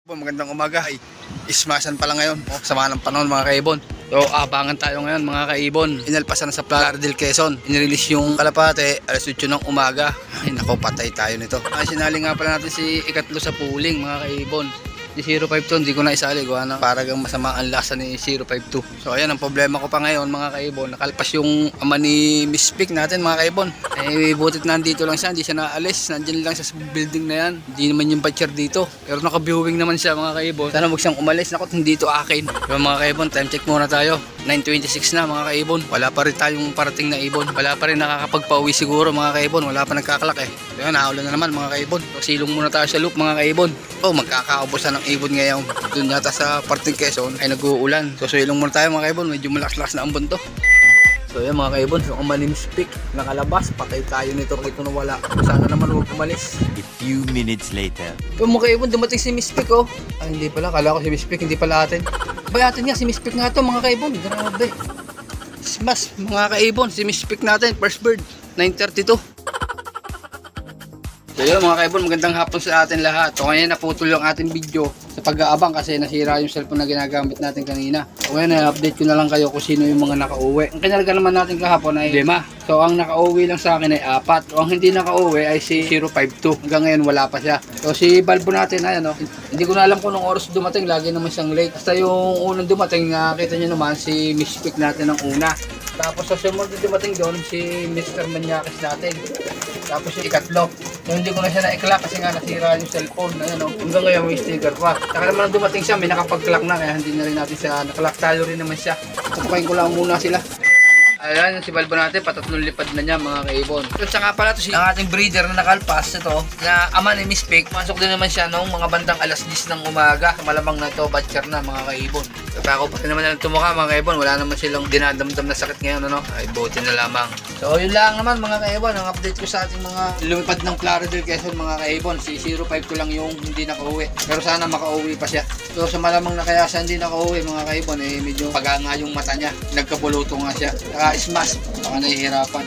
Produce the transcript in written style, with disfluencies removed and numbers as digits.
Magandang umaga ay ismasan pala ngayon. Sama ng panahon mga kaibon. So abangan tayo ngayon mga kaibon. Inalpasan sa Playa del Quezon. Inirelease yung kalapate alas 8 ng umaga. Ay nako, patay tayo nito. Ay sinali nga pala natin si ikatlo sa puling mga kaibon. Si 052 hindi ko na isali, gawa na paragang masama ang lasa ni 052. So ayan ang problema ko pa ngayon mga kaibon. Nakalpas yung ama ni Miss Pick natin mga kaibon. Eh butit nandito lang siya, hindi siya naalis. Nandiyan lang siya sa building na yan. Hindi naman yung patcher dito. Pero naka-viewing naman siya mga kaibon. Sana huwag siyang umalis. Naku, hindi to akin. Pero mga kaibon, time check muna tayo. 9:26 na mga kaibon. Wala pa rin tayong parating na ibon. Wala pa rin nakakapagpauwi siguro mga kaibon. Wala pa nagkakalak eh. So yun, nakaulan na naman mga kaibon. So silong muna tayo sa loop mga kaibon. Oh, magkakaubos na ng ibon ngayon. Doon yata sa parting Quezon ay nag-uulan. So silong muna tayo mga kaibon. Medyo malakas-lakas na ang bunto. So yan mga kaibon, so ang manim speak nakalabas, patay tayo nito pag ito nawala. Sana naman huwag umalis. A few minutes later. Yung mga kaibon, dumating si Miss Pick oh. Ay hindi pala, kala ko si Miss Pick, hindi pala atin. Ba atin nga, si Miss Pick nga to mga kaibon. Grabe. Mas mga kaibon, si Miss Pick natin, first bird, 9:32. So yun mga kaibon, magandang hapon sa atin lahat. So ngayon naputol yung ating video sa pag-aabang kasi nasira yung cellphone na ginagamit natin kanina. So ngayon update ko na lang kayo kung sino yung mga nakauwi. Ang kinarga naman natin kahapon ay 5. So ang nakauwi lang sa akin ay 4. So ang hindi nakauwi ay si 052. Hanggang ngayon wala pa siya. So si Balbo natin ay hindi ko na alam kung anong oras dumating. Lagi naman siyang late. Basta yung unang dumating, nakita nyo naman si Miss Pick natin ng una. Tapos sa sumunod na dumating doon si Mr. Manyakis natin. Tapos yung ikatlo. So hindi ko na siya na-clock kasi nga nasira yung cellphone. Ayan, hanggang ngayon may sticker pa. Saka naman dumating siya, may nakapag-clock na kaya hindi na rin natin siya na-clock. Talo rin naman siya. Pupukain ko lang muna sila. Ayan, si Balbo natin, patatlong lipad na niya mga kaibon. At saka pala ito si ang ating breeder na nakalpas ito, na ama ni Miss Pick. Masok din naman siya noong mga bandang alas 10 ng umaga. Malamang na ito, batcher na mga kaibon. Kaya ako pati naman na tumukha mga kaibon, wala naman silang dinadamdam na sakit ngayon, ay buti na lamang. So yun lang naman mga kaibon, ang update ko sa ating mga lumipad ng Playa del Quezon mga kaibon. Si 052 lang yung hindi nakauwi. Pero sana makauwi pa siya. So sa malamang na kaya siya hindi nakauwi mga kaibon, medyo paganga yung mata niya. Nagkabuluto nga siya. Saka smash, baka nahihirapan.